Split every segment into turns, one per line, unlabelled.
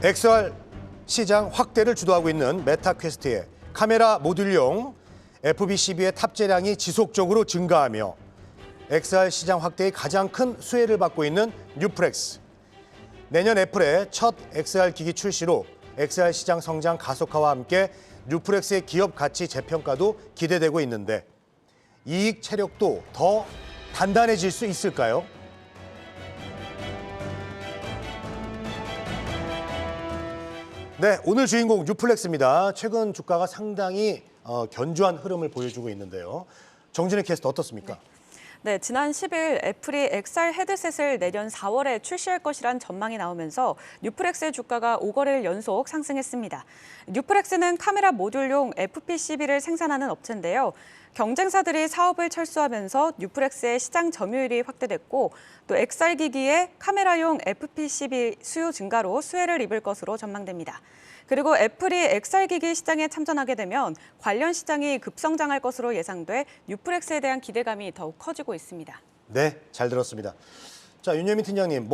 XR 시장 확대를 주도하고 있는 메타 퀘스트의 카메라 모듈용 FB12의 탑재량이 지속적으로 증가하며 XR 시장 확대의 가장 큰 수혜를 받고 있는 뉴프렉스. 내년 애플의 첫 XR 기기 출시로 XR 시장 성장 가속화와 함께 뉴프렉스의 기업 가치 재평가도 기대되고 있는데 이익 체력도 더 단단해질 수 있을까요? 네, 오늘 주인공 뉴플렉스입니다. 최근 주가가 상당히 견조한 흐름을 보여주고 있는데요. 정진희 캐스터 어떻습니까?
네, 지난 10일 애플이 XR 헤드셋을 내년 4월에 출시할 것이란 전망이 나오면서 뉴프렉스의 주가가 5거래일 연속 상승했습니다. 뉴프렉스는 카메라 모듈용 FP12를 생산하는 업체인데요. 경쟁사들이 사업을 철수하면서 뉴프렉스의 시장 점유율이 확대됐고 또 XR 기기의 카메라용 FP12 수요 증가로 수혜를 입을 것으로 전망됩니다. 그리고 애플이 XR 기기 시장에 참전하게 되면 관련 시장이 급성장할 것으로 예상돼 뉴프렉스에 대한 기대감이 더욱 커지고 있습니다.
네, 잘 들었습니다. 자, 윤여민 팀장님,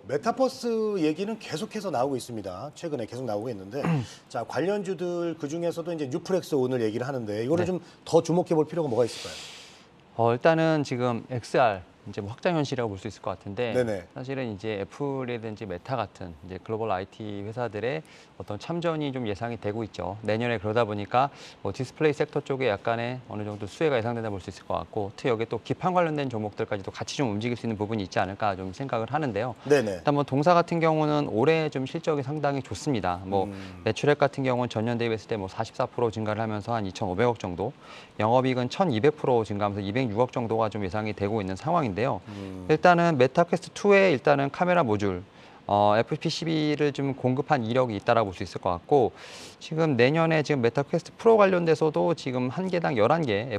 메타버스 얘기는 계속해서 나오고 있습니다. 최근에 계속 나오고 있는데, 자, 관련주들 그 중에서도 이제 뉴프렉스 오늘 얘기를 하는데 이거를 좀 더 주목해 볼 필요가 뭐가 있을까요?
일단은 지금 XR 이제 뭐 확장 현실이라고 볼 수 있을 것 같은데
네네.
사실은 이제 애플이든지 메타 같은 이제 글로벌 IT 회사들의 어떤 참전이 좀 예상이 되고 있죠. 내년에 그러다 보니까 뭐 디스플레이 섹터 쪽에 약간의 어느 정도 수혜가 예상된다 볼 수 있을 것 같고, 특히 여기 또 기판 관련된 종목들까지도 같이 좀 움직일 수 있는 부분이 있지 않을까 좀 생각을 하는데요.
네네.
일단 뭐 동사 같은 경우는 올해 좀 실적이 상당히 좋습니다. 뭐 매출액 같은 경우는 전년 대비했을 때 뭐 44% 증가를 하면서 한 2,500억 정도, 영업이익은 1,200% 증가하면서 206억 정도가 좀 예상이 되고 있는 상황인데요. 일단은 메타 퀘스트 2의 일단은 카메라 모듈 FP12를 좀 공급한 이력이 있다라고 볼 수 있을 것 같고, 지금 내년에 지금 메타 퀘스트 프로 관련돼서도 지금 한 개당 11개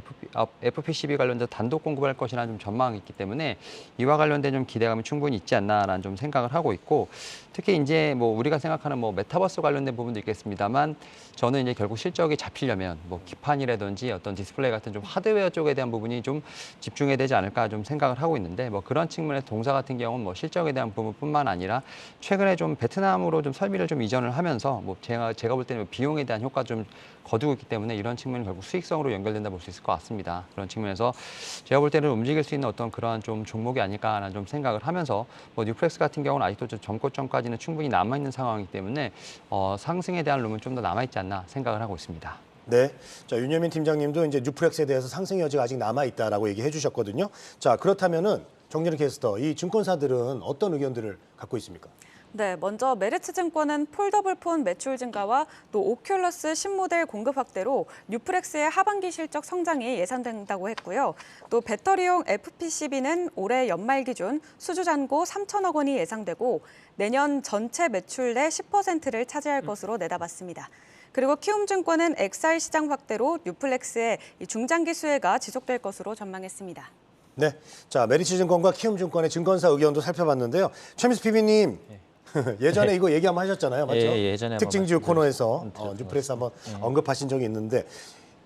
FP12 관련돼서 단독 공급할 것이라는 좀 전망이 있기 때문에 이와 관련된 좀 기대감이 충분히 있지 않나라는 좀 생각을 하고 있고, 특히 이제 뭐 우리가 생각하는 뭐 메타버스 관련된 부분도 있겠습니다만 저는 이제 결국 실적이 잡히려면 뭐 기판이라든지 어떤 디스플레이 같은 좀 하드웨어 쪽에 대한 부분이 좀 집중해야 되지 않을까 좀 생각을 하고 있는데, 뭐 그런 측면에서 동사 같은 경우는 뭐 실적에 대한 부분뿐만 아니라 최근에 좀 베트남으로 좀 설비를 좀 이전을 하면서 뭐 제가 볼 때는 비용에 대한 효과 좀 거두고 있기 때문에 이런 측면이 결국 수익성으로 연결된다 볼 수 있을 것 같습니다. 그런 측면에서 제가 볼 때는 움직일 수 있는 어떤 그러한 좀 종목이 아닐까라는 좀 생각을 하면서, 뭐 뉴프렉스 같은 경우는 아직도 좀 전고점까지는 충분히 남아 있는 상황이기 때문에 상승에 대한 룸은 좀 더 남아 있지 않나 생각을 하고 있습니다.
네, 자 윤여민 팀장님도 이제 뉴프렉스에 대해서 상승 여지가 아직 남아 있다라고 얘기해 주셨거든요. 자, 그렇다면은 정진희 캐스터, 이 증권사들은 어떤 의견들을 갖고 있습니까?
네, 먼저 메리츠증권은 폴더블폰 매출 증가와 또 오큘러스 신모델 공급 확대로 뉴프렉스의 하반기 실적 성장이 예상된다고 했고요. 또 배터리용 FP12는 올해 연말 기준 수주 잔고 3천억 원이 예상되고 내년 전체 매출 내 10%를 차지할 것으로 내다봤습니다. 그리고 키움증권은 XR 시장 확대로 뉴플렉스의 중장기 수혜가 지속될 것으로 전망했습니다.
네, 자 메리츠증권과 키움증권의 증권사 의견도 살펴봤는데요. 최민수 PB님. 예전에 이거 얘기 한번 하셨잖아요, 맞죠?
예전에
특징주 코너에서 뉴프렉스 한번 언급하신 적이 있는데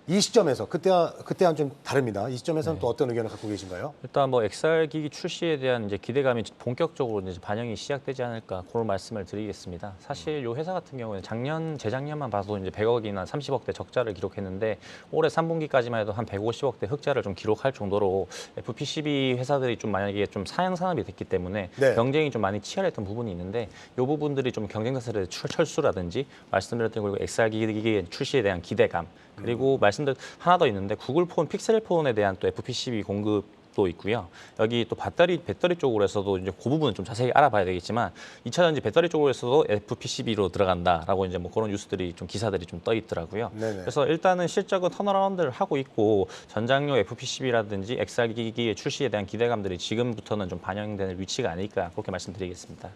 이 시점에서 그때와는 좀 다릅니다. 이 시점에서는 또 어떤 의견을 갖고 계신가요?
일단 뭐 XR 기기 출시에 대한 이제 기대감이 본격적으로 이제 반영이 시작되지 않을까 그런 말씀을 드리겠습니다. 사실 이 회사 같은 경우는 재작년만 봐도 이제 100억이나 30억대 적자를 기록했는데 올해 3분기까지만 해도 한 150억대 흑자를 좀 기록할 정도로 FP12 회사들이 좀 만약에 좀 사양 산업이 됐기 때문에 경쟁이 좀 많이 치열했던 부분이 있는데 이 부분들이 좀 경쟁사들의 철수라든지 말씀드렸던 그리고 XR 기기 출시에 대한 기대감, 그리고 말씀드린 하나 더 있는데 구글 폰, 픽셀 폰에 대한 또 FP12 공급도 있고요. 여기 또 배터리 쪽으로서도 이제 그 부분은 좀 자세히 알아봐야 되겠지만 2차 전지 배터리 쪽으로서도 FP12로 들어간다라고 이제 뭐 그런 뉴스들이 좀 기사들이 좀 떠 있더라고요. 그래서 일단은 실적은 턴어라운드를 하고 있고 전장용 FP12라든지 XR 기기의 출시에 대한 기대감들이 지금부터는 좀 반영되는 위치가 아닐까 그렇게 말씀드리겠습니다.